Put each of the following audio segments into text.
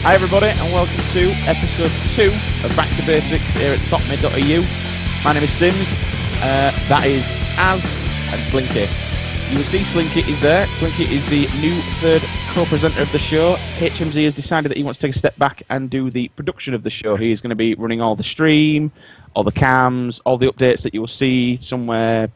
Hi everybody and welcome to episode 2 of Back to Basics here at topmid.eu. My name is Sims, that is Az and Slinky. You will see Slinky is there. Slinky is the new third co-presenter of the show. HMZ has decided that he wants to take a step back and do the production of the show. He is going to be running all the stream, all the cams, all the updates that you will see somewhere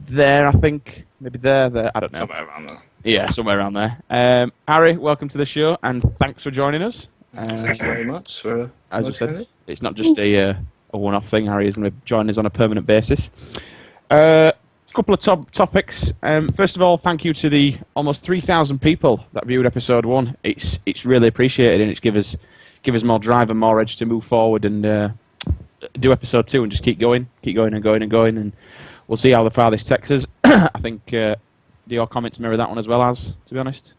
there, I think. Maybe there, I don't know. Somewhere around there. Yeah, somewhere around there. Harry, welcome to the show, and thanks for joining us. Thank you very much. As we said, it's not just a one-off thing. Harry is going to join us on a permanent basis. A couple of topics. First of all, thank you to the almost 3,000 people that viewed episode 1. It's really appreciated, and it's give us more drive and more edge to move forward and do episode 2 and just keep going and we'll see how far this takes us. I think do your comments mirror that one as well, as to be honest?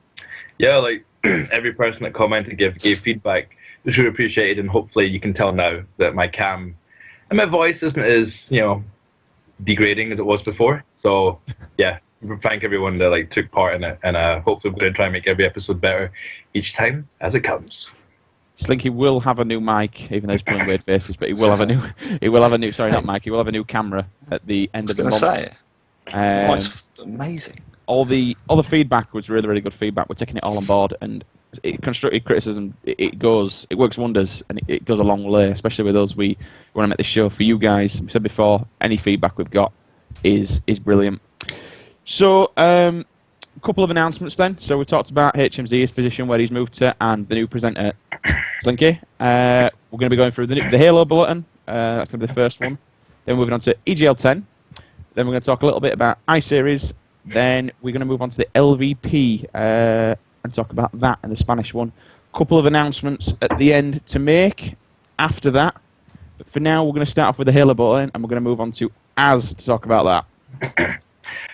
Yeah, like every person that commented gave feedback was really appreciated, and hopefully you can tell now that my cam and my voice isn't as degrading as it was before. So yeah, thank everyone that took part in it, and hopefully we're going to try and make every episode better each time as it comes. Slinky will have a new mic, even though he's pulling weird faces, but he will have a new he will have a new camera at the end of the month. It's amazing. All the feedback was really good feedback. We're taking it all on board, and constructive criticism it works wonders, and it goes a long way, especially with us. We want to make this show for you guys. We said before, any feedback we've got is brilliant. So a couple of announcements then. So we talked about HMZ's position, where he's moved to, and the new presenter Slinky. We're going to be going through the Halo Bulletin. That's going to be the first one. Then we're moving on to EGL 10. Then we're going to talk a little bit about iSeries. Then we're going to move on to the LVP and talk about that and the Spanish one. Couple of announcements at the end to make after that. But for now, we're going to start off with the Halo Bulletin, and we're going to move on to Az to talk about that.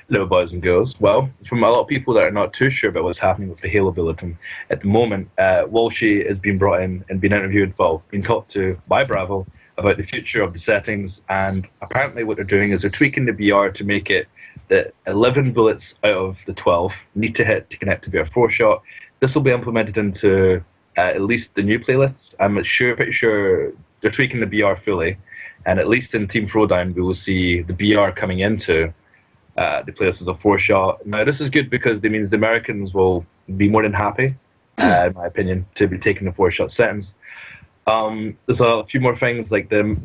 Hello, boys and girls. Well, from a lot of people that are not too sure about what's happening with the Halo Bulletin, at the moment, Walshy has been brought in and been interviewed, been talked to by Bravo about the future of the settings, and apparently what they're doing is they're tweaking the BR to make it that 11 bullets out of the 12 need to hit to connect to BR 4-shot. This will be implemented into at least the new playlists. I'm pretty sure they're tweaking the BR fully, and at least in Team Throwdown we will see the BR coming into the playlist as a 4-shot. Now this is good because it means the Americans will be more than happy, in my opinion, to be taking the 4-shot settings. There's a few more things like the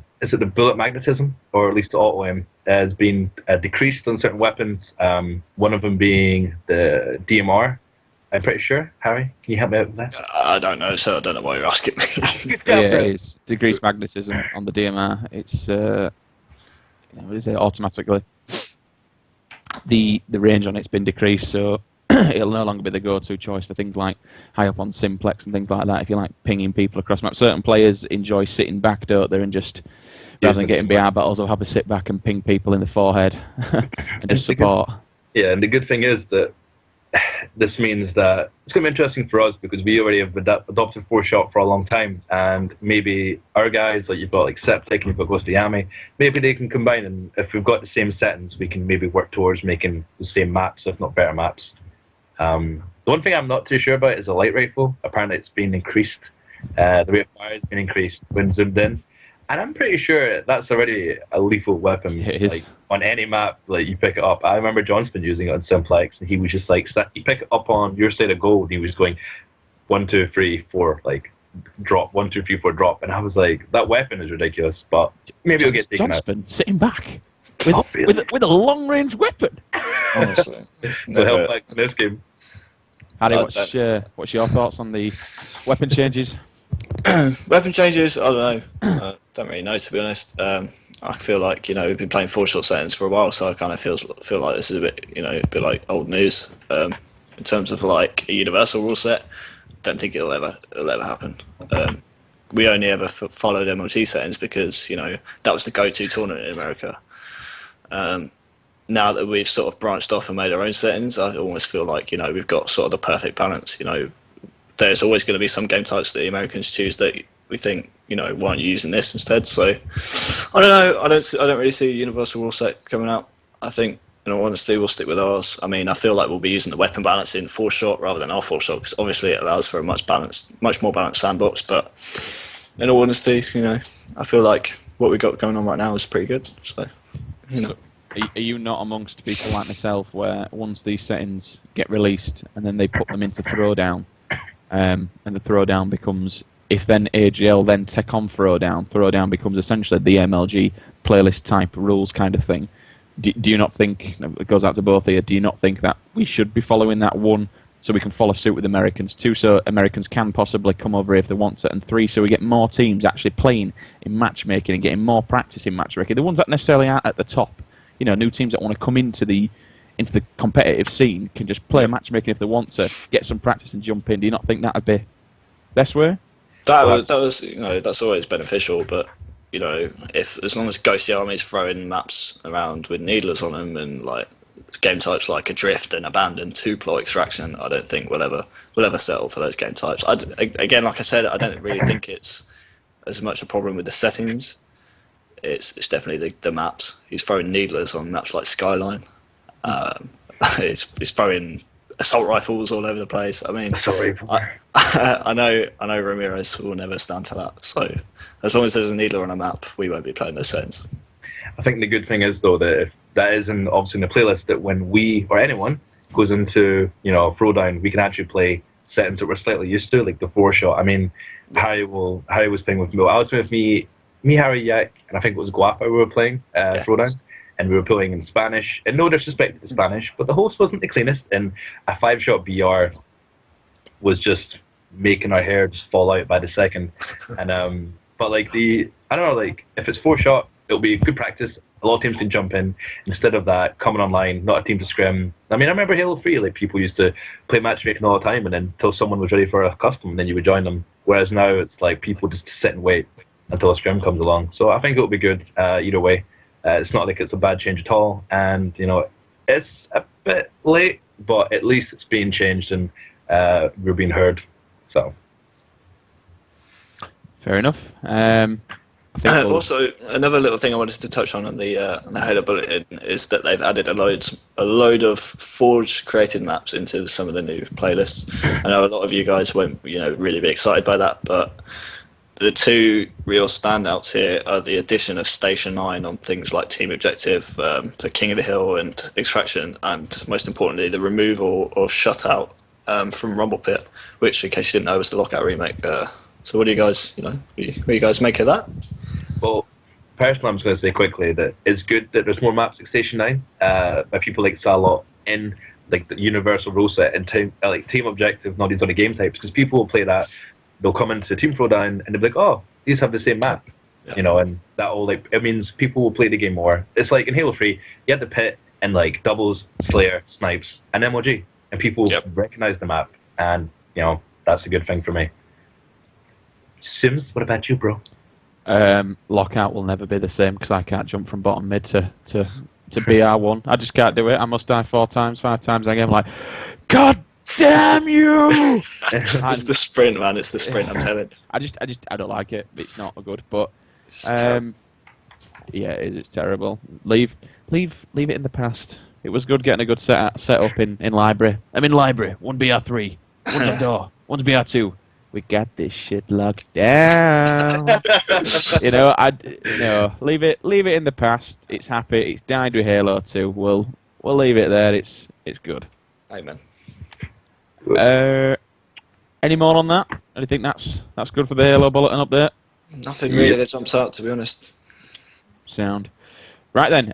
bullet magnetism, or at least the auto aim, has been decreased on certain weapons. One of them being the DMR. I'm pretty sure. Harry, can you help me out with that? I don't know, so I don't know why you're asking me. It's decreased magnetism on the DMR. It's what is it? Automatically. The range on it's been decreased, so it'll no longer be the go-to choice for things like high up on simplex and things like that. If you like pinging people across map, certain players enjoy sitting back, don't they, and just rather than getting BR battles, they'll have to sit back and ping people in the forehead and just support. And the good thing is that this means that it's going to be interesting for us because we already have adopted 4-shot for a long time, and maybe our guys, like you've got like Septic and you've got Ghost Yami, maybe they can combine, and if we've got the same settings, we can maybe work towards making the same maps, if not better maps. The one thing I'm not too sure about is the light rifle. Apparently it's been increased. The rate of fire has been increased when zoomed in. And I'm pretty sure that's already a lethal weapon. It is. Like, on any map, like you pick it up. I remember Johnston using it on Simplex, and he was just like, you pick it up on your side of gold, and he was going 1, 2, 3, 4, like drop, 1, 2, 3, 4, drop. And I was like, that weapon is ridiculous, but maybe it'll get taken Johnston out. Sitting back with a long range weapon. Honestly, so help back in this game. Harry, what's your thoughts on the weapon changes? Weapon changes, I don't know. Don't really know, to be honest. I feel like we've been playing 4-shot settings for a while, so I kind of feel like this is a bit like old news in terms of like a universal rule set. Don't think it'll ever happen. We only ever followed MLG settings because that was the go-to tournament in America. Now that we've sort of branched off and made our own settings, I almost feel like we've got sort of the perfect balance. There's always going to be some game types that the Americans choose that we think why aren't you using this instead? So I don't know. I don't really see a universal rule set coming out. I think in all honesty, we'll stick with ours. I mean, I feel like we'll be using the weapon balance in 4-shot rather than our 4-shot, because obviously it allows for a much more balanced sandbox. But in all honesty, I feel like what we've got going on right now is pretty good. So, So are you not amongst people like myself where once these settings get released and then they put them into Throwdown, and the Throwdown becomes, if then EGL then take on Throwdown becomes essentially the MLG playlist type rules kind of thing. Do you not think, it goes out to both of you, do you not think that we should be following that, one, so we can follow suit with Americans, two, so Americans can possibly come over if they want to, and three, so we get more teams actually playing in matchmaking and getting more practice in matchmaking, the ones that necessarily aren't at the top, new teams that want to come into the competitive scene can just play matchmaking if they want to, get some practice and jump in. Do you not think that would be best way? That was that's always beneficial, but as long as Ghosty Army's throwing maps around with needlers on them and like game types like Adrift and Abandon, 2-ploy extraction, I don't think we'll ever settle for those game types. Again, like I said, I don't really think it's as much a problem with the settings. It's definitely the maps. He's throwing needlers on maps like Skyline. He's throwing assault rifles all over the place. I mean, I know Ramirez will never stand for that. So as long as there's a needler on a map, we won't be playing those settings. I think the good thing is, though, that if that is obviously in the playlist, that when we or anyone goes into Throwdown, we can actually play settings that we're slightly used to, like the 4-shot. I mean, Harry was playing with me. I was playing with me, Harry, Yak, and I think it was Guapa we were playing Throwdown. And we were playing in Spanish, and no disrespect to the Spanish, but the host wasn't the cleanest, and a 5-shot BR was just making our hair just fall out by the second. And but like I don't know, like if it's 4-shot, it'll be good practice. A lot of teams can jump in instead of that coming online, not a team to scrim. I mean, I remember Halo 3, like people used to play matchmaking all the time, and then until someone was ready for a custom, and then you would join them. Whereas now it's like people just sit and wait until a scrim comes along. So I think it'll be good either way. It's not like it's a bad change at all, and it's a bit late, but at least it's being changed and we're being heard. So fair enough. I think also, another little thing I wanted to touch on the HaloBulletin is that they've added a load of Forge created maps into some of the new playlists. I know a lot of you guys won't really be excited by that, but the two real standouts here are the addition of Station 9 on things like Team Objective, for King of the Hill and Extraction, and most importantly, the removal of Shutout from Rumble Pit, which, in case you didn't know, was the Lockout remake. So what do you guys, what do you guys make of that? Well, personally, I'm just going to say quickly that it's good that there's more maps like Station 9 by people like Salot in like the universal rule set and Team Objective, not these other game types, because people will play that. They'll come into Team Throwdown and they'll be like, oh, these have the same map, and that will it means people will play the game more. It's like in Halo 3, you had the pit and like doubles, Slayer, snipes, and MOG, and people recognize the map, and that's a good thing for me. Sims, what about you, bro? Lockout will never be the same because I can't jump from bottom mid to BR1. I just can't do it. I must die 4 times, 5 times. I'm like, God damn you! It's the sprint, man. It's the sprint. I'm telling you. I don't like it. It's not good, but yeah, it is. It's terrible. Leave it in the past. It was good getting a good set up in library. I'm in library. 1 BR3. One's on door. One's BR2. We got this shit locked down. Leave it in the past. It's happy. It's died with Halo 2. We'll leave it there. It's good. Amen. Any more on that? Anything that's good for the HaloBulletin update? Nothing really that jumps out, to be honest. Sound. Right then.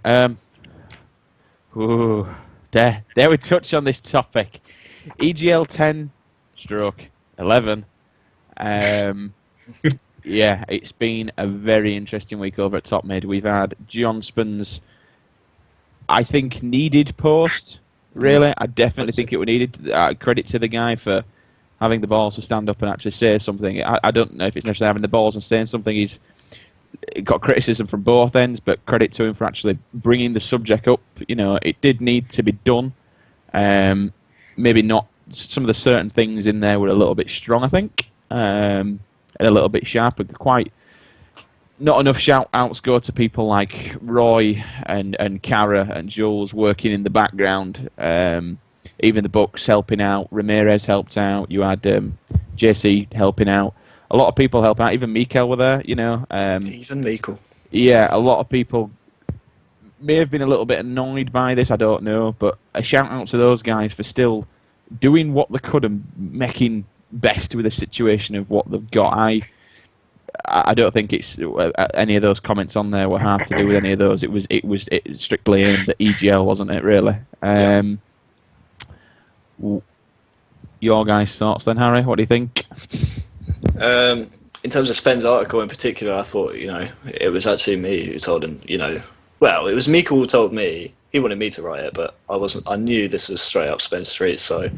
There we touch on this topic. EGL 10/11. Yeah, it's been a very interesting week over at Top Mid. We've had John Span's, I think, needed post. Really, I definitely think it was needed. Credit to the guy for having the balls to stand up and actually say something. I don't know if it's necessarily having the balls and saying something. He's got criticism from both ends, but credit to him for actually bringing the subject up. It did need to be done. Maybe not. Some of the certain things in there were a little bit strong, I think, and a little bit sharp, but quite not enough shout-outs go to people like Roy and Cara and Jules working in the background. Even the Bucks helping out. Ramirez helped out. You had JC helping out. A lot of people help out. Even Mikel were there, you know. Even Mikel. Yeah, a lot of people may have been a little bit annoyed by this, I don't know. But a shout-out to those guys for still doing what they could and making best with the situation of what they've got. I don't think it's any of those comments on there were hard to do with any of those. It was strictly aimed at EGL, wasn't it? Really. Your guys' thoughts then, Harry? What do you think? In terms of Spen's article in particular, I thought it was actually me who told him. Well, it was Mikel who told me. He wanted me to write it, but I wasn't. I knew this was straight up Spen Street, so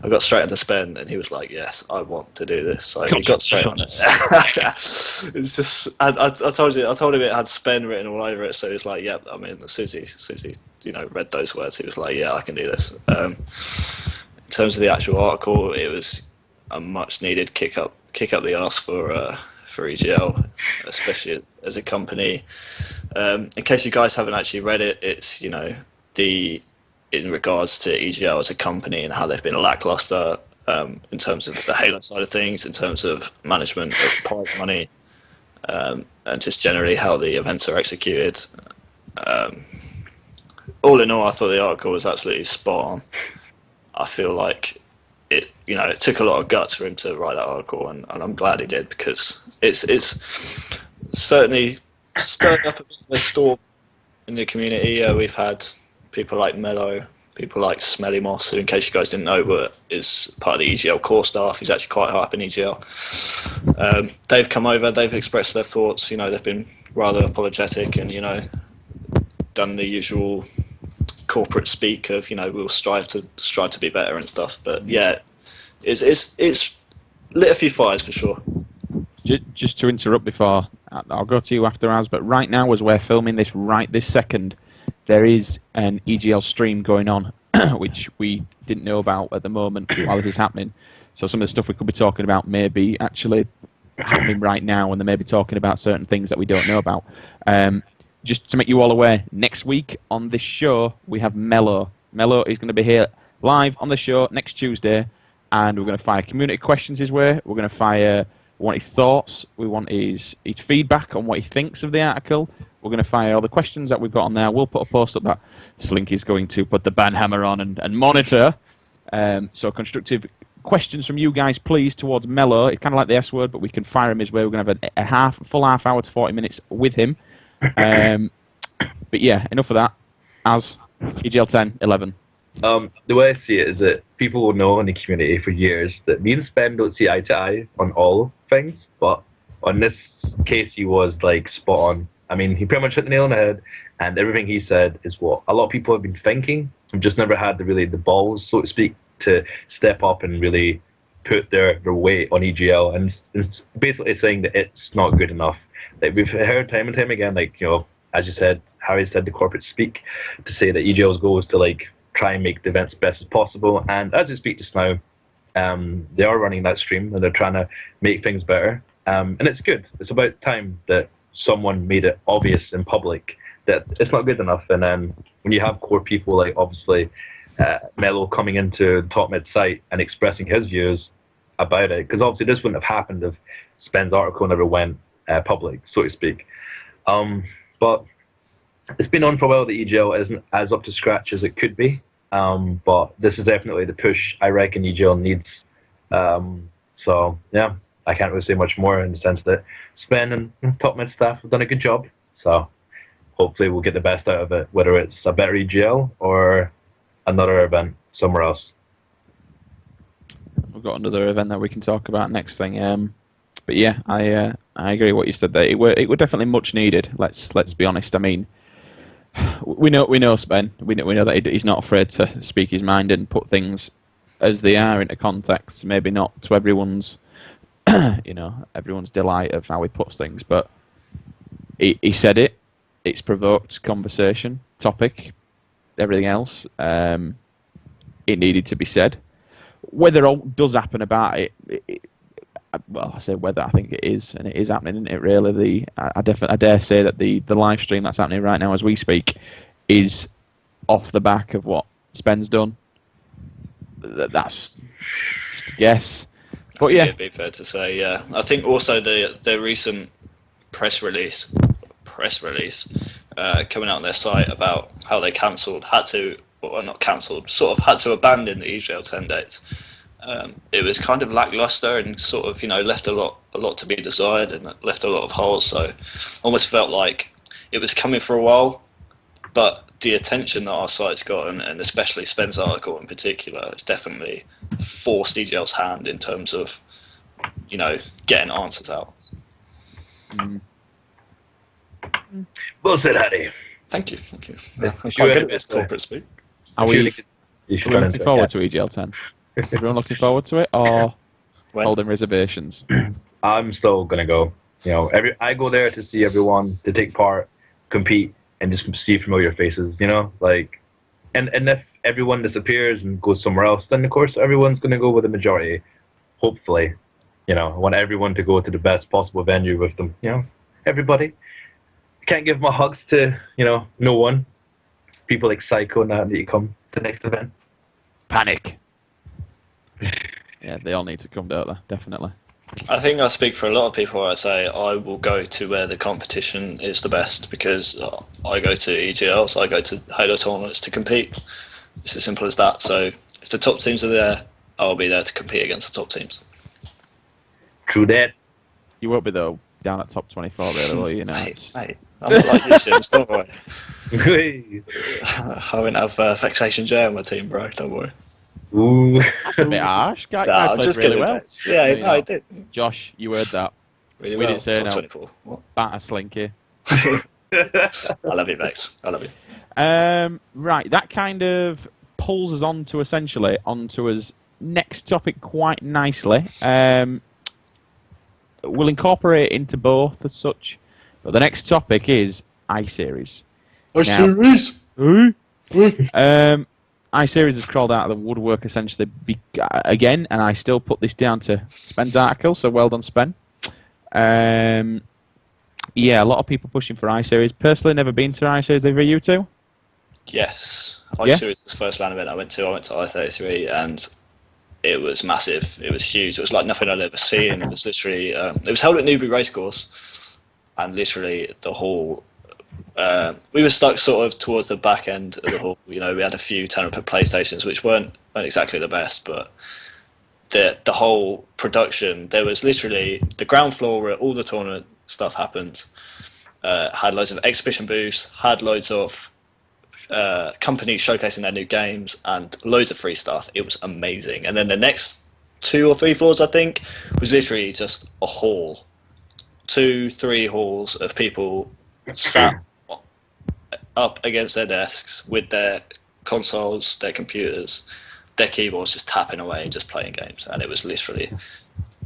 I got straight into Spen, and he was like, "Yes, I want to do this." So he got straight on it. It was just, I told him it had Spen written all over it, so he was like, "Yep." I mean, as soon as he read those words, he was like, "Yeah, I can do this." In terms of the actual article, it was a much needed kick up the arse for EGL, especially as a company. In case you guys haven't actually read it, it's in regards to EGL as a company and how they've been lackluster in terms of the Halo side of things, in terms of management of prize money, and just generally how the events are executed. All in all, I thought the article was absolutely spot on. I feel like it took a lot of guts for him to write that article, and I'm glad he did, because it's certainly stirred up a bit of a storm in the community. We've had people like Mello, people like Smelly Moss, who, in case you guys didn't know, is part of the EGL core staff. He's actually quite high up in EGL. They've come over, they've expressed their thoughts. They've been rather apologetic and done the usual corporate speak of we'll strive to be better and stuff. But yeah, it's lit a few fires for sure. Just to interrupt before I'll go to you after ours, but right now, as we're filming this right this second, there is an EGL stream going on, which we didn't know about at the moment while this is happening. So some of the stuff we could be talking about may be actually happening right now, and they may be talking about certain things that we don't know about. Just to make you all aware, next week on this show, we have Mello. Mello is going to be here live on the show next Tuesday, and we're going to fire community questions his way. We're going to fire... We want his thoughts. We want his feedback on what he thinks of the article. We're going to fire all the questions that we've got on there. We'll put a post up that Slinky's going to put the ban hammer on and monitor. So constructive questions from you guys, please, towards Mello. It's kind of like the S word, but we can fire him his way. We're going to have a full half hour to 40 minutes with him. But yeah, enough of that. As EGL 10, 11. The way I see it is that people will know in the community for years that me and Spen don't see eye to eye on all things, but on this case he was like spot on. I mean, he pretty much hit the nail on the head, and everything he said is what a lot of people have been thinking. I've just never had the balls, so to speak, to step up and really put their weight on EGL, and it's basically saying that it's not good enough. Like, we've heard time and time again, as you said, Harry said, the corporate speak to say that EGL's goal is to try and make the events best as possible, and as we speak just now, they are running that stream and they're trying to make things better, and it's good. It's about time that someone made it obvious in public that it's not good enough. And then when you have core people like obviously Mello coming into the Top Mid site and expressing his views about it, because obviously this wouldn't have happened if Spen's article never went public, so to speak. But it's been on for a while. The EGL isn't as up to scratch as it could be, but this is definitely the push I reckon EGL needs. So yeah, I can't really say much more in the sense that Spen and Top Mid staff have done a good job. So hopefully we'll get the best out of it, whether it's a better EGL or another event somewhere else. We've got another event that we can talk about next thing. But yeah, I agree with what you said there. It were definitely much needed. Let's be honest. I mean, we know Spen. We know that he's not afraid to speak his mind and put things as they are into context. Maybe not to everyone's everyone's delight of how he puts things, but he said it. It's provoked conversation, topic, everything else. It needed to be said. Whether all does happen about it, I say whether, I think it is, and it is happening, isn't it? Really, I dare say that the live stream that's happening right now as we speak is off the back of what Spen's done. That's just a guess, but yeah, it'd be fair to say. Yeah, I think also the recent press release coming out on their site about how they had to abandon the EGL 10 days. It was kind of lackluster and sort of, left a lot to be desired and left a lot of holes. So almost felt like it was coming for a while, but the attention that our site's got, and especially Spen's article in particular, has definitely forced EGL's hand in terms of, getting answers out. Well said, Harry. Thank you. Yeah, I'm quite good at this corporate speak. Are we looking forward to EGL 10? Everyone looking forward to it, or holding reservations? I'm still gonna go. I go there to see everyone, to take part, compete, and just see familiar faces. And if everyone disappears and goes somewhere else, then of course everyone's gonna go with the majority. Hopefully, I want everyone to go to the best possible venue with them. Everybody. Can't give my hugs to no one. People like Psycho now need to come to the next event. Panic. Yeah, they all need to come, don't they? Definitely. I think I speak for a lot of people when I say I will go to where the competition is the best, because I go to EGLs, I go to Halo tournaments to compete. It's as simple as that. So if the top teams are there, I'll be there to compete against the top teams. True that. You won't be, though, down at top 24, really, will you? Mate, I'm not like you, Sims, don't worry. I won't have Vexation J on my team, bro, don't worry. Ooh. That's a bit harsh. Guy I'm played just really kidding, well. mate. Yeah, no, I did. Josh, you heard that. Really We well. didn't say Top no. 24. What? Batter Slinky. I love you, Vex. I love you. Right, that kind of pulls us onto his next topic quite nicely. We'll incorporate it into both as such, but the next topic is iSeries. iSeries? iSeries has crawled out of the woodwork essentially again, and I still put this down to Spen's article, so well done, Spen. Yeah, a lot of people pushing for iSeries. Personally, never been to iSeries. Either of you two? Yes. Yeah? iSeries was the first LAN event I went to. I went to I-33, and it was massive. It was huge. It was like nothing I'd ever seen. It was literally... it was held at Newbury Racecourse, and literally the whole... we were stuck sort of towards the back end of the hall. We had a few tournament PlayStations, which weren't exactly the best, but the whole production, there was literally the ground floor where all the tournament stuff happened. Had loads of exhibition booths, had loads of companies showcasing their new games, and loads of free stuff. It was amazing. And then the next 2 or 3 floors, I think, was literally just a hall. 2-3 halls of people sat up against their desks with their consoles, their computers, their keyboards, just tapping away and just playing games. And it was literally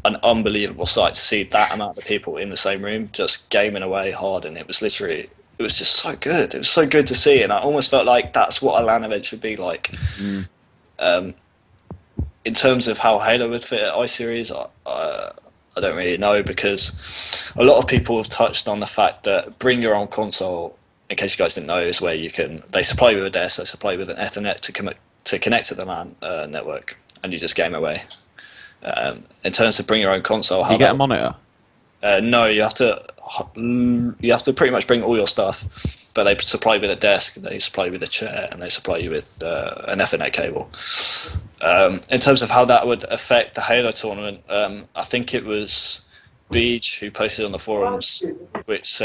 an unbelievable sight to see that amount of people in the same room just gaming away hard. And it was just so good. It was so good to see, and I almost felt like that's what a LAN event should be like. In terms of how Halo would fit at iSeries, I don't really know, because a lot of people have touched on the fact that bring your own console, in case you guys didn't know, is where they supply you with a desk, they supply you with an Ethernet to connect to the LAN network, and you just game away. In terms of bring your own console, Do you get a monitor? No, you have to pretty much bring all your stuff, but they supply you with a desk, they supply you with a chair, and they supply you with an Ethernet cable. In terms of how that would affect the Halo tournament, I think it was Beach who posted on the forums, which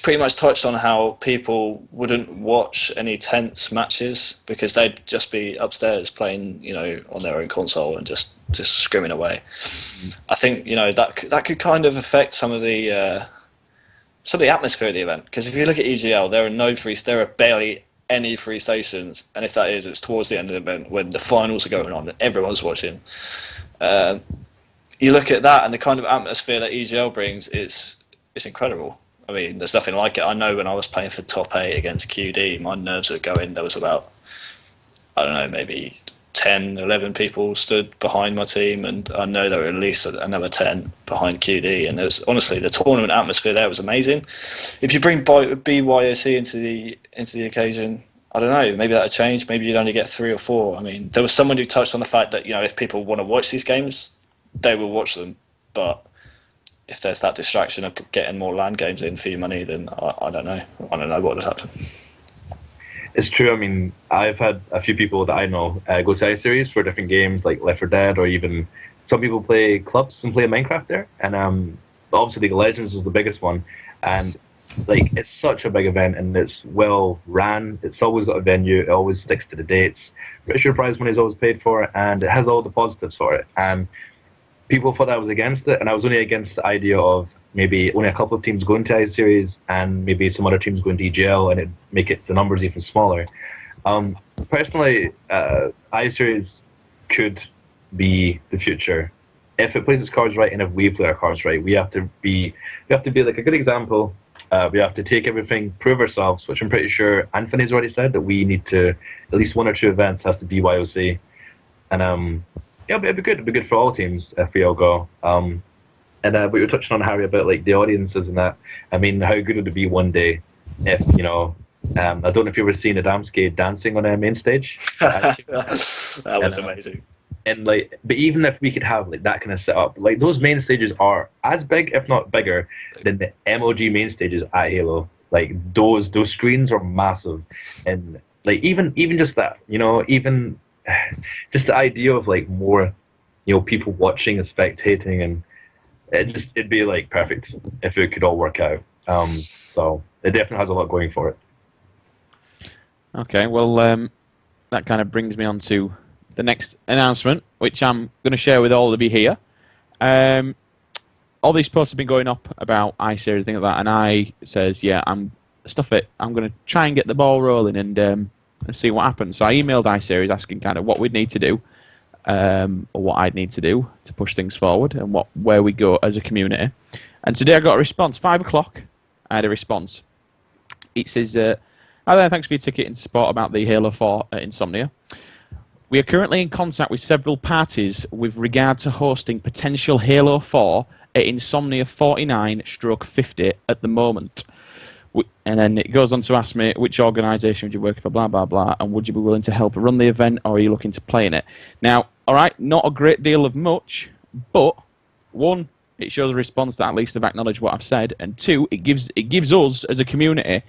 pretty much touched on how people wouldn't watch any tense matches because they'd just be upstairs playing, on their own console and just scrimming away. I think that could kind of affect some of the atmosphere of the event, because if you look at EGL, there are barely any free stations, and if that is, it's towards the end of the event when the finals are going on and everyone's watching. You look at that and the kind of atmosphere that EGL brings, it's incredible. I mean, there's nothing like it. I know when I was playing for top 8 against QD, my nerves were going. There was about, I don't know, maybe 10, 11 people stood behind my team, and I know there were at least another 10 behind QD. And there was, honestly, the tournament atmosphere there was amazing. If you bring BYOC into the occasion, I don't know, maybe that would change. Maybe you'd only get 3 or 4. I mean, there was someone who touched on the fact that, if people want to watch these games, they will watch them. But if there's that distraction of getting more LAN games in for your money, then I don't know. I don't know what would happen. It's true. I mean, I've had a few people that I know go to iSeries for different games like Left 4 Dead, or even some people play clubs and play Minecraft there. And obviously, League of Legends is the biggest one. And it's such a big event, and it's well ran. It's always got a venue. It always sticks to the dates. Richard prize money is always paid for, and it has all the positives for it. And people thought I was against it, and I was only against the idea of maybe only a couple of teams going to iSeries and maybe some other teams going to EGL, and it'd make the numbers even smaller. Personally, iSeries could be the future if it plays its cards right, and if we play our cards right. We have to be like a good example. We have to take everything, prove ourselves, which I'm pretty sure Anthony's already said that we need to at least 1 or 2 events has to be YOC, and it'd be good. It'd be good for all teams if we all go. And we were touching on Harry about the audiences and that. I mean, how good would it be one day if I don't know if you've ever seen Adamski dancing on a main stage. That was amazing. And but even if we could have that kind of setup, those main stages are as big, if not bigger, than the MOG main stages at Halo. Those screens are massive, and even just that, even just the idea of more, people watching and spectating, and it'd be perfect if it could all work out. So it definitely has a lot going for it. Okay, well, that kind of brings me on to the next announcement, which I'm going to share with all of you here. All these posts have been going up about iSeries and things like that, and I says, stuff it. I'm going to try and get the ball rolling and see what happens. So I emailed iSeries asking kind of what we'd need to do, or what I'd need to do to push things forward, and where we go as a community. And today I got a response. 5 o'clock, I had a response. It says, "Hi there, thanks for your ticket and support about the Halo 4 at Insomnia. We are currently in contact with several parties with regard to hosting potential Halo 4 at Insomnia 49/50 at the moment." And then it goes on to ask me, which organisation would you work for, blah, blah, blah, and would you be willing to help run the event, or are you looking to play in it? Now, all right, not a great deal of much, but one, it shows a response that at least they've acknowledged what I've said, and two, it gives us as a community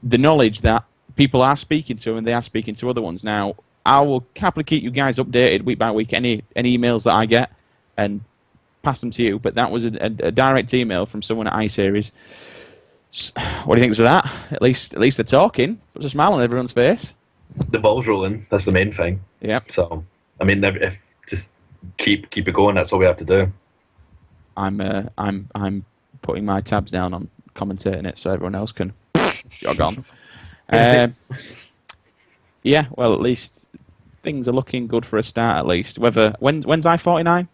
the knowledge that people are speaking to, and they are speaking to other ones. Now, I will happily keep you guys updated week by week, any emails that I get, and pass them to you, but that was a direct email from someone at iSeries. What do you think of that? At least they're talking. Puts a smile on everyone's face. The ball's rolling. That's the main thing. Yeah. So, I mean, if just keep it going. That's all we have to do. I'm putting my tabs down on commentating it so everyone else can jog on. Yeah. Well, at least things are looking good for a start. At least when's I-49?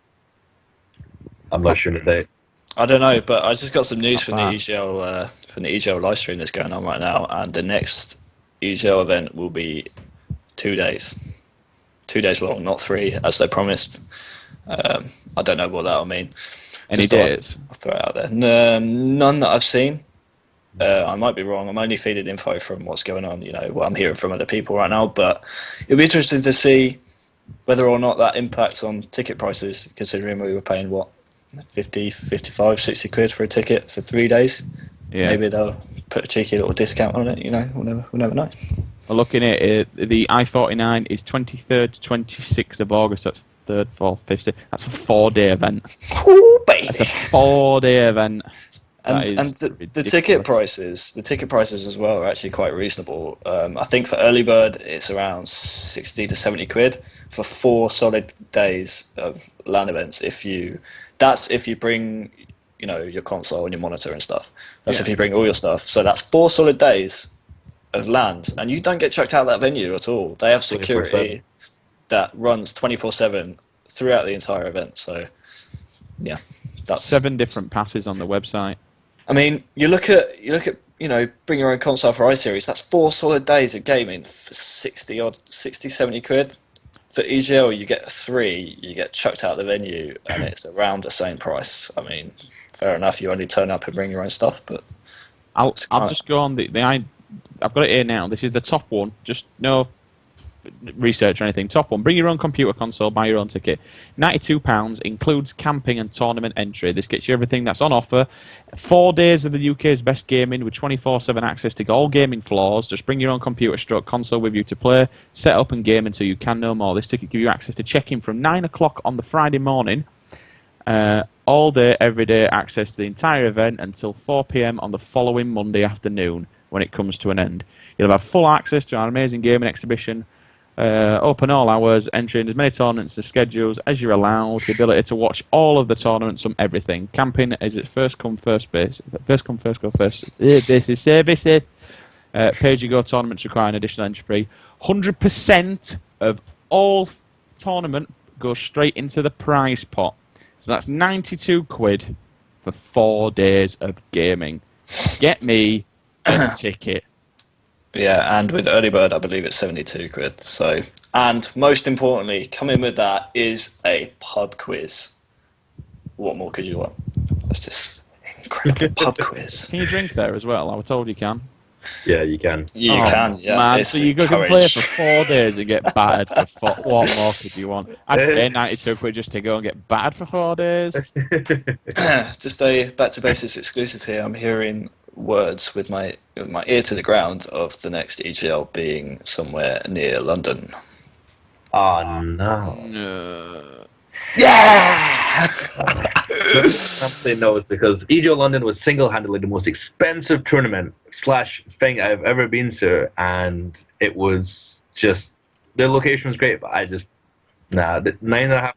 I'm not sure the date. I don't know, but I just got some news from the EGL live stream that's going on right now, and the next EGL event will be 2 days. 2 days long, not 3, as they promised. I don't know what that'll mean. Any dates? I'll throw it out there. None that I've seen. I might be wrong. I'm only feeding info from what's going on, what I'm hearing from other people right now, but it'll be interesting to see whether or not that impacts on ticket prices, considering we were paying, 50, 55, 60 quid for a ticket for 3 days. Yeah. Maybe they'll put a cheeky little discount on it, we'll never know. Well, looking at it, the I-49 is 23rd to 26th of August, that's 3rd, 4th, 5th, 6th. That's a 4-day event. Ooh, baby! That's a 4-day event. And the ticket prices as well are actually quite reasonable. I think for early bird, it's around 60 to 70 quid for 4 solid days of LAN events. If you bring, your console and your monitor and stuff. That's if you bring all your stuff. So that's 4 solid days of LANs, and you don't get chucked out of that venue at all. They have security that runs 24/7 throughout the entire event. So, yeah, that's 7 different passes on the website. I mean, you look at bring your own console for iSeries. That's 4 solid days of gaming for 60, 70 quid. for EGL, you get 3, you get chucked out of the venue, and it's around the same price. I mean, fair enough. You only turn up and bring your own stuff, but I'll just go on I've got it here now. This is the top one. Just no research or anything. Top one. Bring your own computer console. Buy your own ticket. £92 includes camping and tournament entry. This gets you everything that's on offer. 4 days of the UK's best gaming with 24/7 access to all gaming floors. Just bring your own computer stroke console with you to play, set up and game until you can no more. This ticket gives you access to check-in from 9 o'clock on the Friday morning. All day, every day, access to the entire event until 4 p.m. on the following Monday afternoon when it comes to an end. You'll have full access to our amazing gaming exhibition, open all hours, entering as many tournaments and schedules as you're allowed, the ability to watch all of the tournaments from everything. Camping is its first come, first base. First come, first go, first basis services. Pay-as-you-go tournaments require an additional entry fee. 100% of all tournament goes straight into the prize pot. So that's 92 quid for 4 days of gaming. Get me a ticket. Yeah, and with early bird, I believe it's 72 quid. So, and most importantly, coming with that is a pub quiz. What more could you want? That's just incredible pub quiz. Can you drink there as well? I was told you can. Yeah, you can. You can, yeah. Man, so you can play for 4 days and get battered for 4. What more could you want? I'd pay 92 quid just to go and get battered for 4 days. Just a back to basics exclusive here. I'm hearing words with my ear to the ground of the next EGL being somewhere near London. Oh no. Yeah! Something knows because EGL London was single-handedly the most expensive tournament / thing I've ever been to, and it was just the location was great, but the 9.5 hours.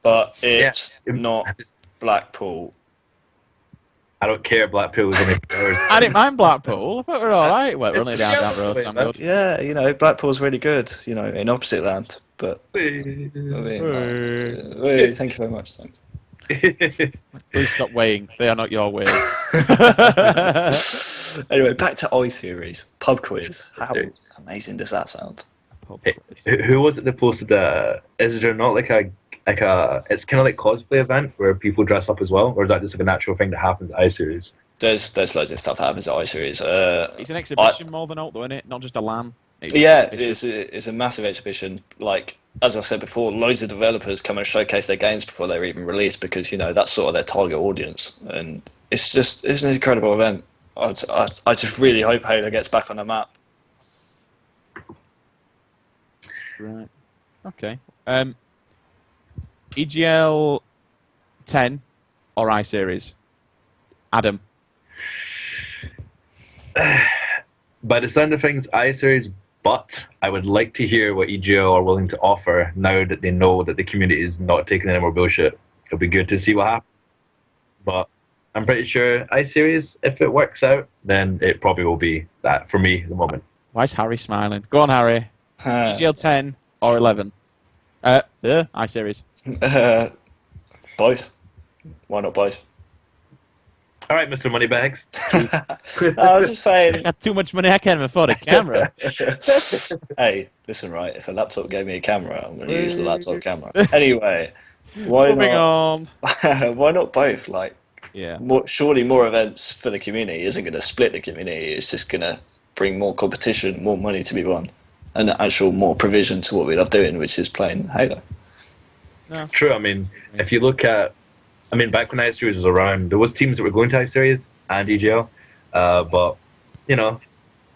But it's not Blackpool. I don't care. Blackpool was only 4 hours. I didn't mind Blackpool. I thought we were all right. Well, we're only down that road, so I'm good. Yeah, Blackpool's really good. In opposite land. But thank you very much. Thanks. Please stop weighing. They are not your weight. Anyway, back to iSeries pub quiz. How amazing does that sound? Who was it that posted that? Is there not like a it's kind of like cosplay event where people dress up as well, or is that just like a natural thing that happens at iSeries? There's loads of stuff that happens at iSeries. It's an exhibition more than auto, isn't it? Not just a LAN. It's a massive exhibition. Like as I said before, loads of developers come and showcase their games before they're even released because that's sort of their target audience, and it's an incredible event. I just really hope Halo gets back on the map. Right. Okay. EGL 10 or iSeries? Adam. By the sound of things, iSeries, but I would like to hear what EGL are willing to offer now that they know that the community is not taking any more bullshit. It'll be good to see what happens. But I'm pretty sure iSeries, if it works out, then it probably will be that for me at the moment. Why is Harry smiling? Go on, Harry. EGL 10 or 11? iSeries. Both. Why not both? All right, Mr. Moneybags. I was just saying. I got too much money, I can't even afford a camera. Hey, listen, right? If a laptop gave me a camera, I'm going to use the laptop camera. Anyway, why not both? Like, surely more events for the community isn't going to split the community. It's just going to bring more competition, more money to be won, and actual more provision to what we love doing, which is playing Halo. No. True. I mean, if you look at, back when iSeries was around, there was teams that were going to iSeries and EGL, but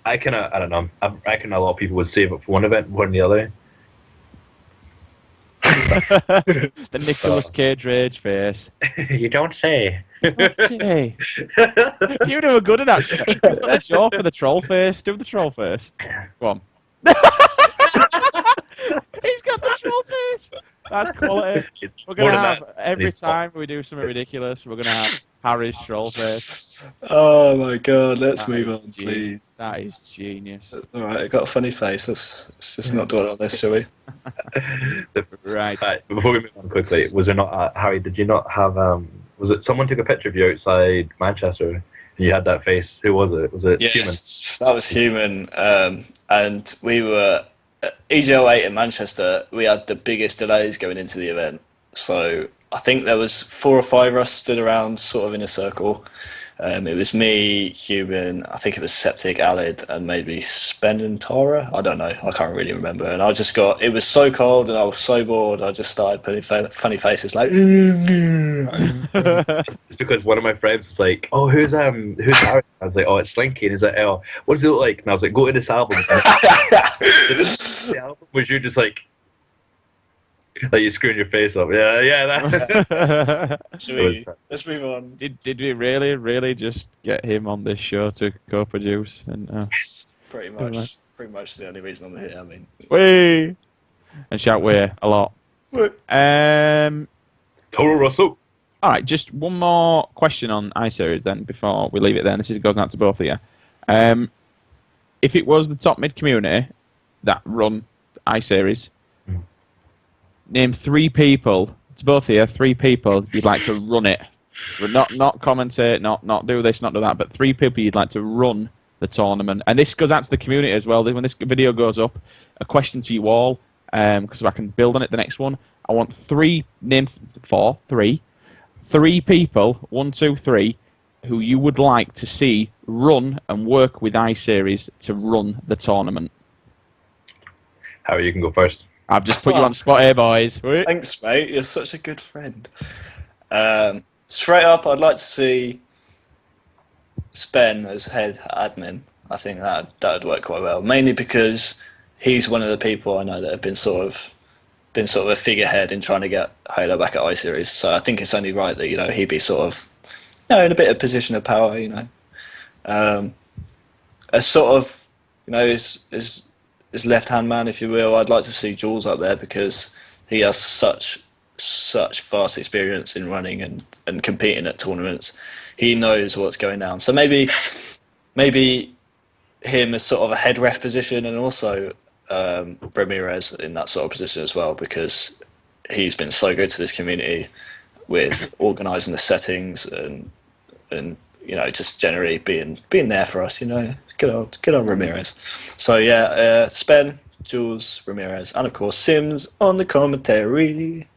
I don't know. I reckon a lot of people would save it for one event more than the other. The Nicolas Cage rage face. You don't say. Okay. You do a good at that. You've got a jaw for the troll face. Do the troll face. Go on. He's got the troll face. That's quality. We're going to have, every time we do something ridiculous, we're going to have Harry's troll face. Oh my god, let's move on, please. That is genius. Alright, I've got a funny face. Let's just not dwell on this, shall we? Right. Before we move on quickly, was there not, Harry, did you not have, was it someone took a picture of you outside Manchester and you had that face? Who was it? Was it Human? Yes, that was Human. And we were EGL 8 in Manchester, we had the biggest delays going into the event. So I think there was 4 or 5 of us stood around sort of in a circle. It was me, Human, I think it was Septic, Alid, and maybe Spen and Tara. I don't know, I can't really remember. And it was so cold and I was so bored, I just started putting funny faces like... It's because one of my friends was like, "Oh, who's Aaron?" I was like, "Oh, it's Slinky," and he's like, "Oh, what does it look like?" And I was like, "Go to this album." The album was you just like you screwing your face up. Yeah, that. Let's move on. Did we really just get him on this show to co-produce? And Pretty much the only reason I'm here. I mean, wee and shout "way" a lot. Toro Rosso. All right, just one more question on iSeries then before we leave it. Then goes out to both of you. If it was the top mid community that run iSeries, name 3 people. To both of you, 3 people you'd like to run it. Not commentate, not do this, not do that, but 3 people you'd like to run the tournament. And this goes out to the community as well. When this video goes up, a question to you all, because if I can build on it the next one, I want 3 people, 1, 2, 3, who you would like to see run and work with iSeries to run the tournament. Harry, you can go first. I've just put you on spot here, boys. Thanks, mate. You're such a good friend. Straight up, I'd like to see Spen as head admin. I think that would work quite well. Mainly because he's one of the people I know that have been sort of a figurehead in trying to get Halo back at iSeries. So I think it's only right that he'd be sort of in a bit of position of power. As sort of his left-hand man, if you will. I'd like to see Jules up there because he has such vast experience in running and competing at tournaments. He knows what's going down. So maybe him as sort of a head ref position, and also Ramirez in that sort of position as well, because he's been so good to this community with organising the settings and just generally being there for us. Good old Ramirez. So yeah, Spen, Jules, Ramirez, and of course Sims on the commentary.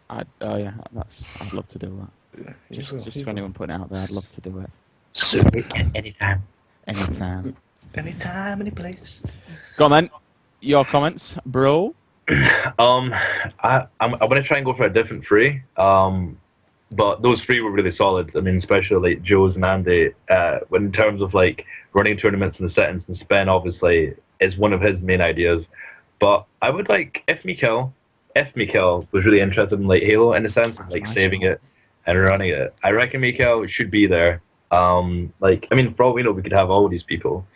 I'd love to do that. Just for anyone putting it out there, I'd love to do it. So, Anytime. anytime, any place. Go on then. Your comments, bro. I'm gonna try and go for a different 3. But those 3 were really solid. I mean, especially like Joe's and Andy. In terms of like running tournaments and the settings, and Spen obviously is one of his main ideas. But I would like if Mikkel was really interested in like Halo in a sense, like saving it and running it. I reckon Mikkel should be there. For all we know, we could have all these people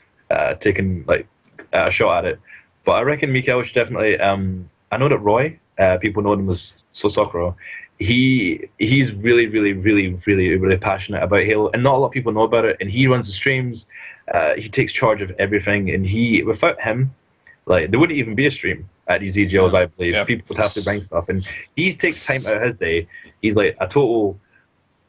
taking like a shot at it. But I reckon Mikkel should definitely. I know that Roy, people know him as Sosokro. He's really passionate about Halo, and not a lot of people know about it. And he runs the streams. He takes charge of everything, and without him, like there wouldn't even be a stream at these EGLs. I believe people would have to bring stuff, and he takes time out of his day. He's like a total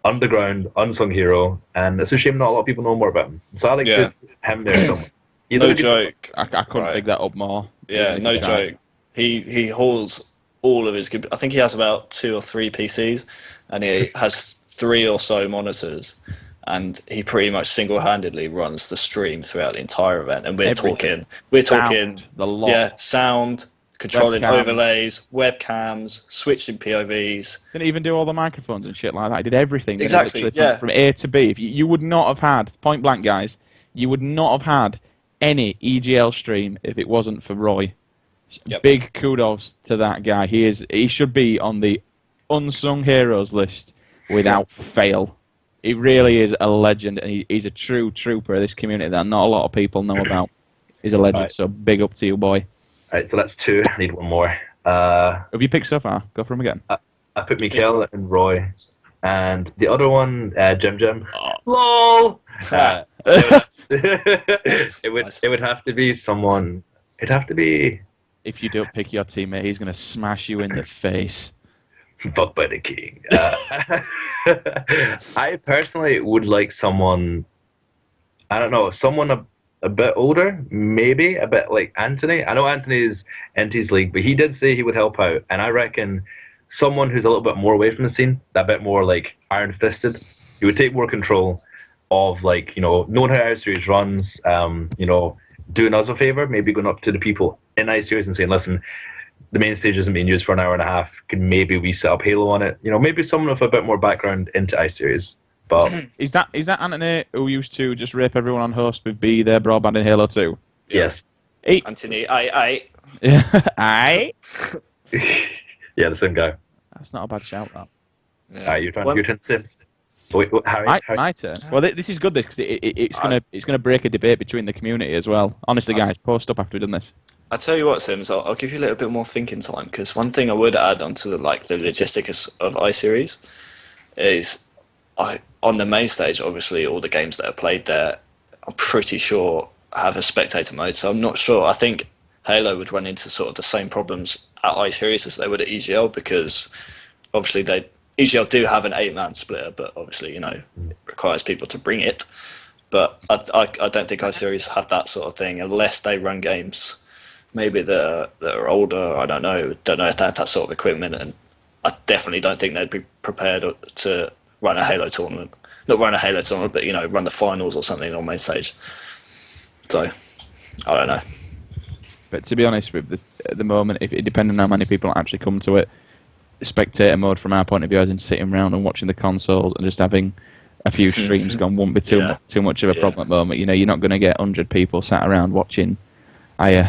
underground unsung hero, and it's a shame not a lot of people know more about him. So I like him there somewhere. No joke. I couldn't pick that up more. Yeah, no joke. He hauls all of his. I think he has about 2 or 3 PCs, and he has 3 or so monitors, and he pretty much single-handedly runs the stream throughout the entire event. And we're talking the lot. Sound, controlling webcams. Overlays, webcams, switching POVs. Didn't even do all the microphones and shit like that. He did everything. Exactly. From A to B. You would not have had, point blank, guys. You would not have had any EGL stream if it wasn't for Roy. Yep. Big kudos to that guy. He should be on the unsung heroes list without fail. He really is a legend, and he's a true trooper of this community that not a lot of people know about. He's a legend, Right. so big up to you, boy. Alright, so that's 2. I need one more. Who have you picked so far? Go for him again. I put Mikkel and Roy, and the other one, Jim. LOL. It would have to be someone. It'd have to be If you don't pick your teammate, he's going to smash you in the face. Buck by the King. I personally would like someone. I don't know, someone a bit older, maybe a bit like Anthony. I know Anthony's into his league, but he did say he would help out, and I reckon someone who's a little bit more away from the scene, a bit more like iron-fisted, he would take more control of, like, you know, knowing how iSeries runs, you know, doing us a favor, maybe going up to the people in iSeries and saying, listen, the main stage isn't being used for an hour and a half. Can maybe we set up Halo on it? You know, maybe someone with a bit more background into iSeries. But is that Anthony who used to just rape everyone on host with Be There Broadband in Halo 2? yes. Anthony, I. Yeah, aye. Yeah, the same guy. That's not a bad shout, that. Yeah. You're trying to say. Wait, Harry? My turn. Well, this is good because it's gonna break a debate between the community as well. Honestly, guys, post up after we've done this. I tell you what, Sims, I'll give you a little bit more thinking time, because one thing I would add onto the logistics of iSeries is on the main stage, obviously all the games that are played there, I'm pretty sure have a spectator mode. So I'm not sure. I think Halo would run into sort of the same problems at iSeries as they would at EGL, because obviously EGL do have an 8-man splitter, but obviously, you know, it requires people to bring it. But I don't think iSeries have that sort of thing unless they run games maybe that are older. I don't know if they have that sort of equipment, and I definitely don't think they'd be prepared to run a Halo tournament. Not run a Halo tournament, but, you know, run the finals or something on main stage. So, I don't know. But to be honest, with at the moment, if it depends on how many people actually come to it, spectator mode from our point of view, as in sitting around and watching the consoles and just having a few streams gone, won't be too much of a problem at the moment. You know, you're not going to get 100 people sat around watching.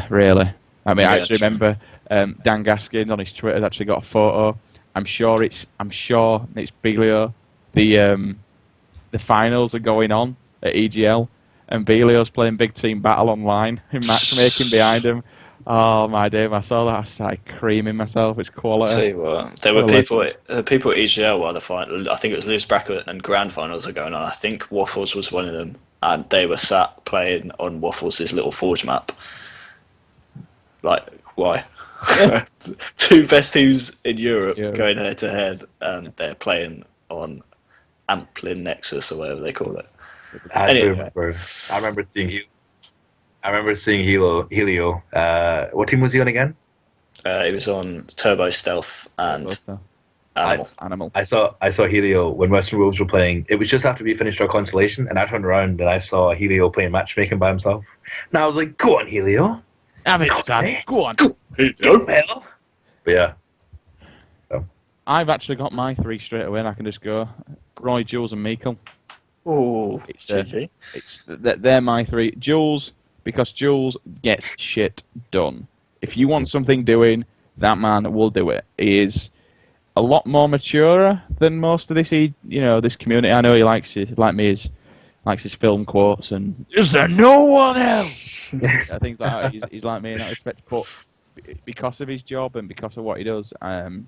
Really. I mean, I actually remember Dan Gaskin on his Twitter actually got a photo. I'm sure it's Belio. The finals are going on at EGL, and Belio's playing Big Team Battle online in matchmaking behind him. Oh my days! I saw that. I started creaming myself. It's quality. I'll tell you what, there were people at EGL while the final. I think it was loose bracket and grand finals are going on. I think Waffles was one of them, and they were sat playing on Waffles' little Forge map. Like, why? Two best teams in Europe going head to head, and they're playing on Amplin Nexus or whatever they call it. I remember seeing Helio. What team was he on again? He was on Turbo Stealth and Animal. I saw Helio when Western Wolves were playing. It was just after we finished our constellation, and I turned around and I saw Helio playing matchmaking by himself. And I was like, "Go on, Helio! Have it, son. Go on." But yeah. So. I've actually got my 3 straight away, and I can just go Roy, Jules, and Meikle. Oh, they're my 3. Jules, because Jules gets shit done. If you want something doing, that man will do it. He is a lot more mature than most of this community. I know he likes it, like me, likes his film quotes and "Is there no one else?" Things like that. He's like me in that respect, but because of his job and because of what he does, and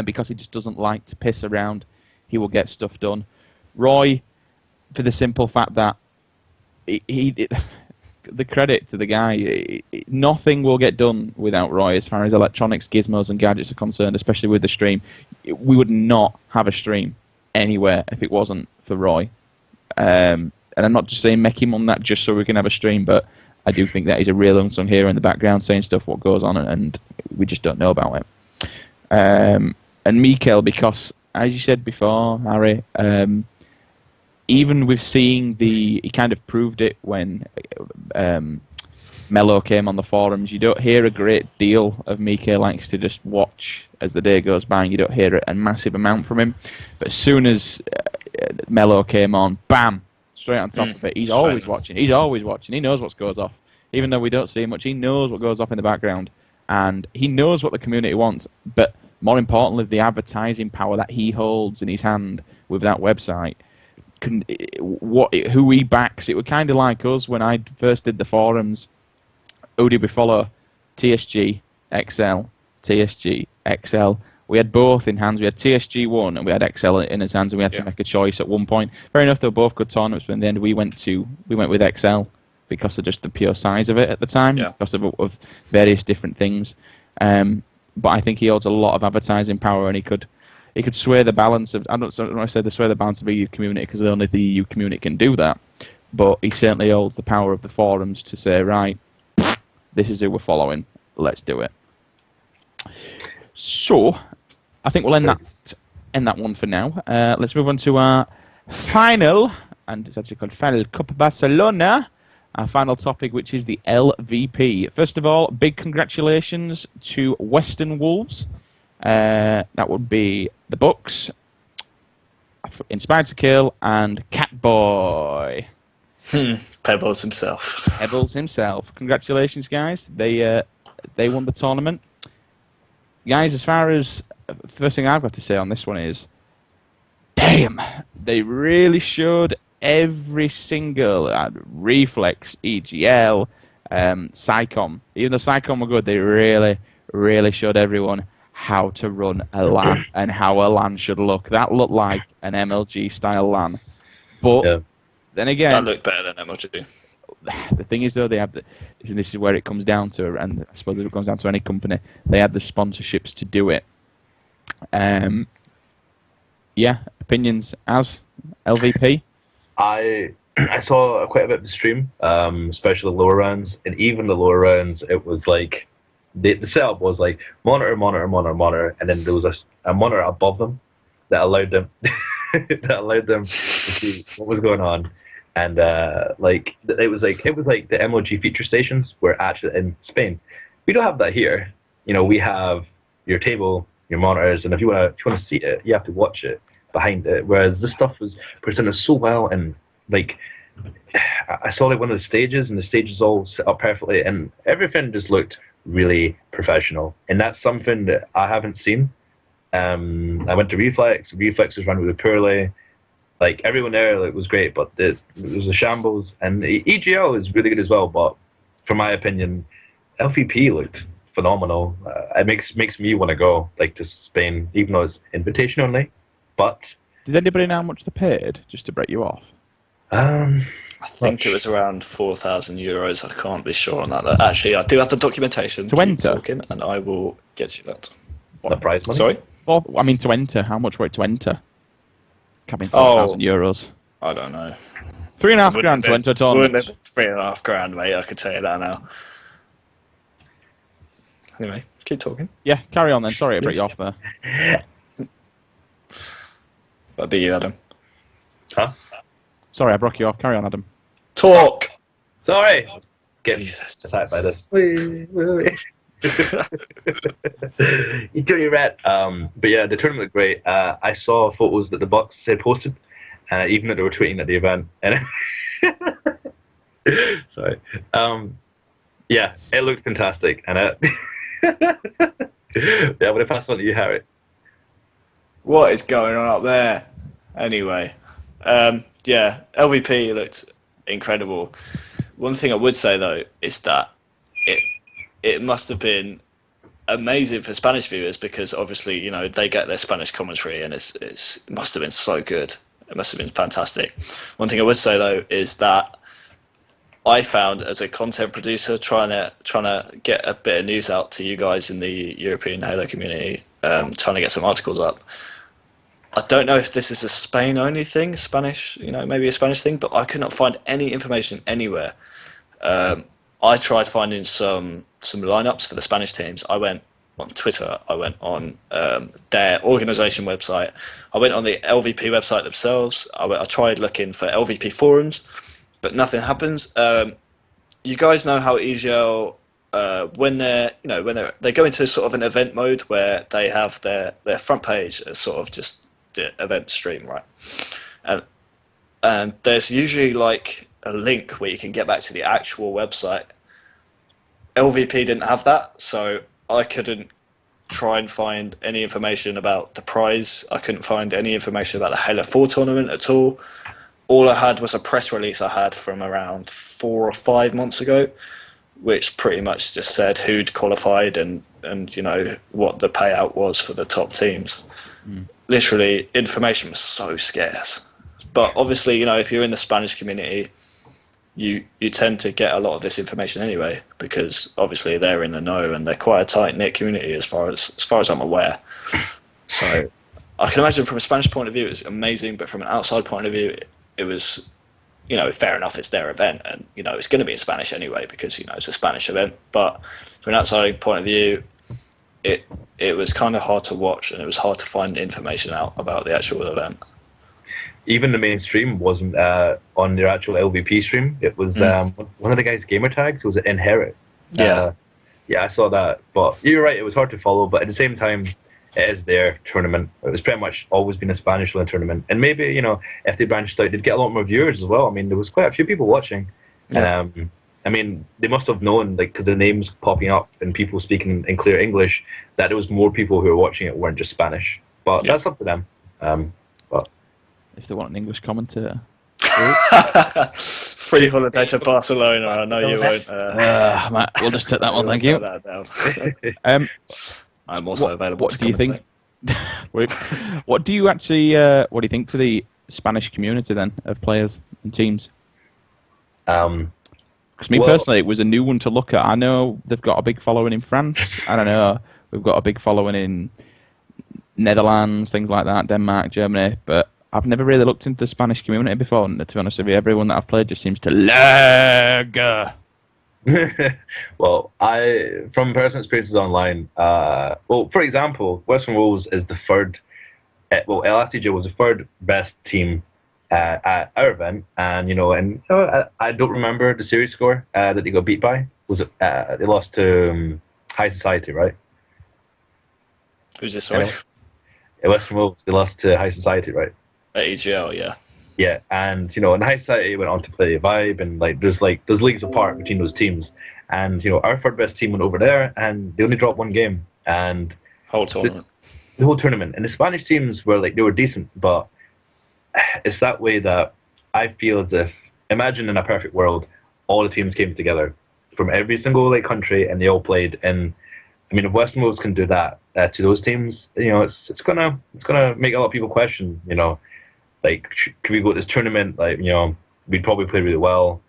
because he just doesn't like to piss around, he will get stuff done. Roy, for the simple fact that the credit to the guy, nothing will get done without Roy as far as electronics, gizmos and gadgets are concerned, especially with the stream. We would not have a stream anywhere if it wasn't for Roy. And I'm not just saying make him on that just so we can have a stream, but I do think that he's a real unsung hero in the background saying stuff what goes on, and we just don't know about it. And Mikael, because, as you said before, Harry, even with seeing he kind of proved it when Mello came on the forums. You don't hear a great deal of Mikael likes to just watch as the day goes by, and you don't hear a massive amount from him. But as soon as Mello came on, bam, straight on top of it. He's always watching. He knows what goes off. Even though we don't see much, he knows what goes off in the background. And he knows what the community wants. But more importantly, the advertising power that he holds in his hand with that website, who he backs. It was kind of like us when I first did the forums. Who did we follow? TSG, XL, TSG, XL. We had both in hands. We had TSG 1 and we had XL in his hands, and we had to make a choice at one point. Fair enough, they were both good tournaments, but in the end we went with XL because of just the pure size of it at the time, because of various different things. But I think he holds a lot of advertising power, and he could sway the balance of. I don't want to say the sway the balance of the EU community, because only the EU community can do that. but he certainly holds the power of the forums to say, right, this is who we're following. Let's do it. So, I think we'll end that one for now. Let's move on to our final, and it's actually called Final Cup Barcelona. Our final topic, which is the LVP. First of all, big congratulations to Western Wolves. That would be the Bucks, Inspired to Kill, and Catboy. Pebbles himself. Pebbles himself. Congratulations, guys. They won the tournament. Guys, as far as the first thing I've got to say on this one is, damn, they really showed every single Reflex, EGL, Psycom. Even though Psycom were good, they really showed everyone how to run a LAN and how a LAN should look. That looked like an MLG style LAN. But then again, that looked better than MLG. The thing is, though, they have this is where it comes down to, and I suppose it comes down to any company, they have the sponsorships to do it. Yeah, opinions as LVP? I saw quite a bit of the stream, especially the lower rounds, and even the lower rounds, it was like, the setup was like monitor, and then there was a monitor above them that allowed them to see what was going on. And it was like the MLG feature stations were actually in Spain. We don't have that here. You know, we have your table, your monitors, and if you want to see it, you have to watch it behind it. Whereas this stuff was presented so well, and like I saw like one of the stages, and the stages all set up perfectly, and everything just looked really professional. And that's something that I haven't seen. I went to Reflex. Reflex was run with a poorly. Like, everyone there was great, but it was a shambles. And EGL is really good as well, but from my opinion, LVP looked phenomenal. It makes me want to go to Spain, even though it's invitation only. But did anybody know how much they paid, just to break you off? I think it was around €4,000. I can't be sure on that. Actually, I do have the documentation to enter, talking, and I will get you that. The prize money? Sorry? Well, I mean, to enter. How much were it to enter? Cabin €4,000. I don't know. $3,500 to enter a tournament. $3,500, mate. I could tell you that now. Anyway, keep talking. Yeah, carry on then. Sorry to break you off there. That'd be you, Adam. Huh? Sorry, I broke you off. Carry on, Adam. Talk! Sorry! Getting attacked by this. You do your rat. But yeah, the tournament was great. I saw photos that the Bucks had posted, even though they were tweeting at the event. And sorry. Yeah, it looked fantastic. And yeah, I'm going to pass on to you, Harry. What is going on up there? Anyway, yeah, LVP looked incredible. One thing I would say, though, is that it must have been amazing for Spanish viewers, because obviously, you know, they get their Spanish commentary, and it must have been so good. It must have been fantastic. One thing I would say, though, is that I found, as a content producer, trying to get a bit of news out to you guys in the European Halo community, trying to get some articles up. I don't know if this is a Spain-only thing, Spanish, you know, maybe a Spanish thing, but I could not find any information anywhere. I tried finding some lineups for the Spanish teams. I went on Twitter. I went on their organisation website. I went on the LVP website themselves. I tried looking for LVP forums, but nothing happens. You guys know how EGL, when they go into sort of an event mode where they have their front page as sort of just the event stream, right? And there's usually like a link where you can get back to the actual website. LVP didn't have that, so I couldn't try and find any information about the prize. I couldn't find any information about the Halo 4 tournament at all. All I had was a press release I had from around 4 or 5 months ago, which pretty much just said who'd qualified and you know what the payout was for the top teams. Literally, information was so scarce. But obviously, you know, if you're in the Spanish community, you tend to get a lot of this information anyway, because obviously they're in the know and they're quite a tight-knit community as far as I'm aware. So I can imagine from a Spanish point of view it was amazing, but from an outside point of view it was fair enough, it's their event, and it's going to be in Spanish anyway because it's a Spanish event. But from an outside point of view, it was kind of hard to watch, and it was hard to find information out about the actual event. Even the main stream wasn't on their actual LVP stream. It was one of the guys' gamer tags was Inherit. Yeah. Yeah, I saw that. But you're right, it was hard to follow. But at the same time, it is their tournament. It was pretty much always been a Spanish-led tournament. And maybe, if they branched out, they'd get a lot more viewers as well. I mean, there was quite a few people watching. Yeah. I mean, they must have known, because the names popping up and people speaking in clear English, that there was more people who were watching it weren't just Spanish. But that's up to them. But if they want an English commentator. Free holiday to Barcelona. I know you won't. Matt, we'll just take that one, thank you. I'm also available. What do you think? What do you actually? What do you think to the Spanish community then of players and teams? Because personally, it was a new one to look at. I know they've got a big following in France. I don't know. We've got a big following in Netherlands, things like that, Denmark, Germany, but I've never really looked into the Spanish community before, and to be honest with you, everyone that I've played just seems to lag. Well, from personal experiences online, for example, Western Wolves is the third, LFTJ was the third best team at our event, and I don't remember the series score that they got beat by. Was it they lost to High Society, right? Who's this, sorry? Western Wolves, they lost to High Society, right? At EGL, yeah. Yeah, and and High Society went on to play Vibe, and there's leagues apart between those teams, and our third best team went over there, and they only dropped one game, and whole tournament. The whole tournament, and the Spanish teams were they were decent, but it's that way that I feel as if, imagine in a perfect world, all the teams came together from every single country, and they all played. And I mean, if Western Wolves can do that to those teams, it's gonna make a lot of people question, could we go to this tournament? We'd probably play really well.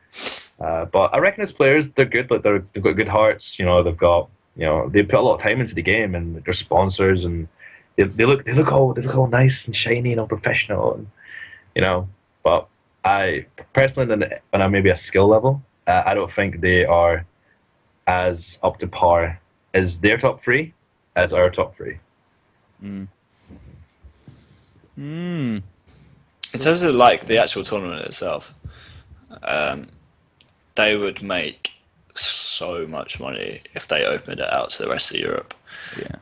But I reckon as players, they're good. They've got good hearts. They've got they put a lot of time into the game, and they're sponsors, and they look all nice and shiny and all professional, and But I personally, on a maybe a skill level, I don't think they are as up to par as their top three as our top three. In terms of the actual tournament itself, they would make so much money if they opened it out to the rest of Europe,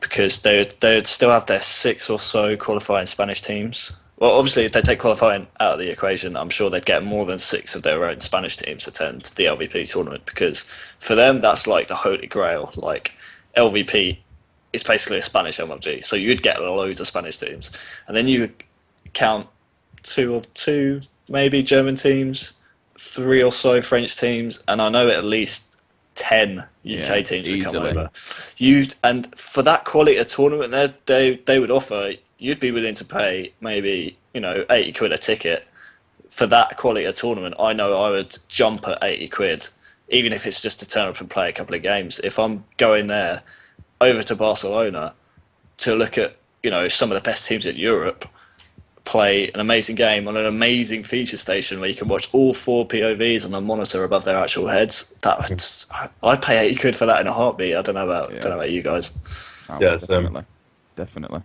because they would still have their 6 or so qualifying Spanish teams. Well, obviously, if they take qualifying out of the equation, I'm sure they'd get more than 6 of their own Spanish teams to attend the LVP tournament, because for them that's the holy grail. LVP is basically a Spanish MLG, so you'd get loads of Spanish teams, and then you would count two maybe German teams, 3 or so French teams, and I know at least 10 UK teams would come over. And for that quality of tournament they would offer, you'd be willing to pay maybe 80 quid a ticket for that quality of tournament. I know I would jump at 80 quid, even if it's just to turn up and play a couple of games. If I'm going there over to Barcelona to look at some of the best teams in Europe play an amazing game on an amazing feature station where you can watch all 4 POVs on a monitor above their actual heads, I'd pay 80 quid for that in a heartbeat. I don't know about you guys. Oh, yeah, definitely.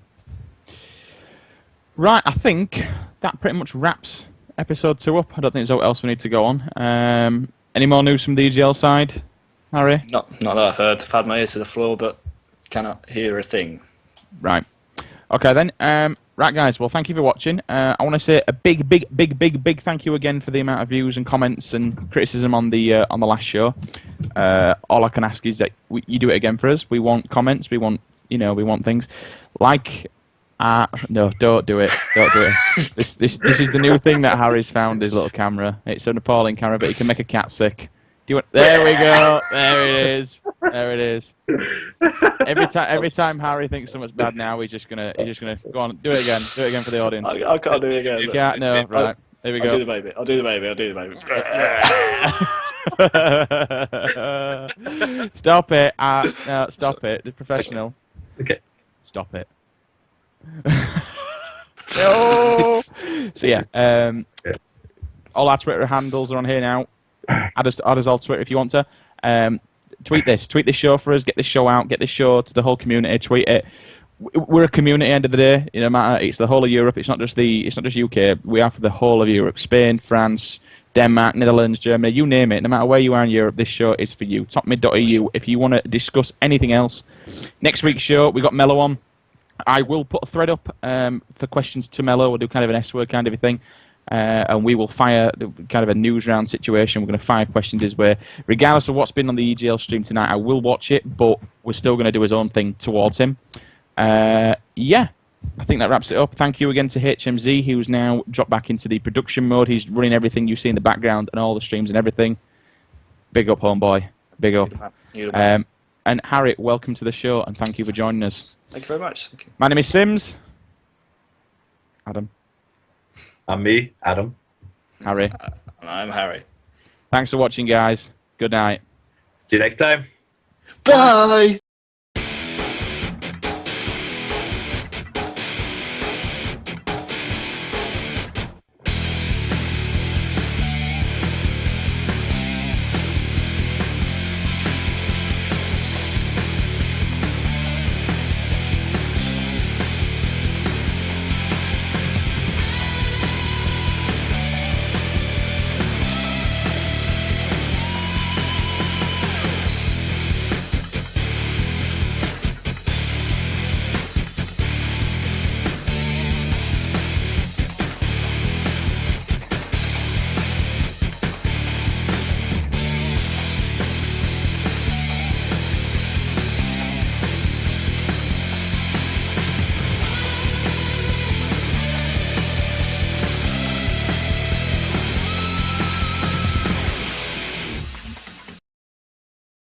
Right, I think that pretty much wraps episode 2 up. I don't think there's what else we need to go on. Any more news from the EGL side, Harry? Not that I've heard. I've had my ears to the floor, but cannot hear a thing. Right. Okay then. Right, guys. Well, thank you for watching. I want to say a big thank you again for the amount of views and comments and criticism on the last show. All I can ask is that you do it again for us. We want comments. We want we want things like. No, don't do it. Don't do it. This is the new thing that Harry's found. His little camera. It's an appalling camera, but he can make a cat sick. Do you want? There we go. There it is. There it is. Every time Harry thinks something's bad now, he's just gonna go on. Do it again. Do it again for the audience. I can't do it again. You can't. No. Right. Here we go. I'll do the baby. Stop it. No, stop it. The professional. Okay. Stop it. No. So yeah. All our Twitter handles are on here now. Add us all Twitter if you want to. Tweet this show for us. Get this show out. Get this show to the whole community. Tweet it. We're a community. End of the day, no matter. It's the whole of Europe. It's not just UK. We are for the whole of Europe. Spain, France, Denmark, Netherlands, Germany. You name it. No matter where you are in Europe, this show is for you. Topmid.eu. If you want to discuss anything else, next week's show we got Mello on. I will put a thread up for questions to Mello. We'll do kind of an S-word kind of a thing. And we will fire kind of a news round situation. We're going to fire questions his way. Regardless of what's been on the EGL stream tonight, I will watch it, but we're still going to do his own thing towards him. Yeah, I think that wraps it up. Thank you again to HMZ, who's now dropped back into the production mode. He's running everything you see in the background and all the streams and everything. Big up, homeboy. Big up. And Harry, welcome to the show, and thank you for joining us. Thank you very much. Thank you. My name is Sims. Adam. I'm me, Adam. Harry. And I'm Harry. Thanks for watching, guys. Good night. See you next time. Bye!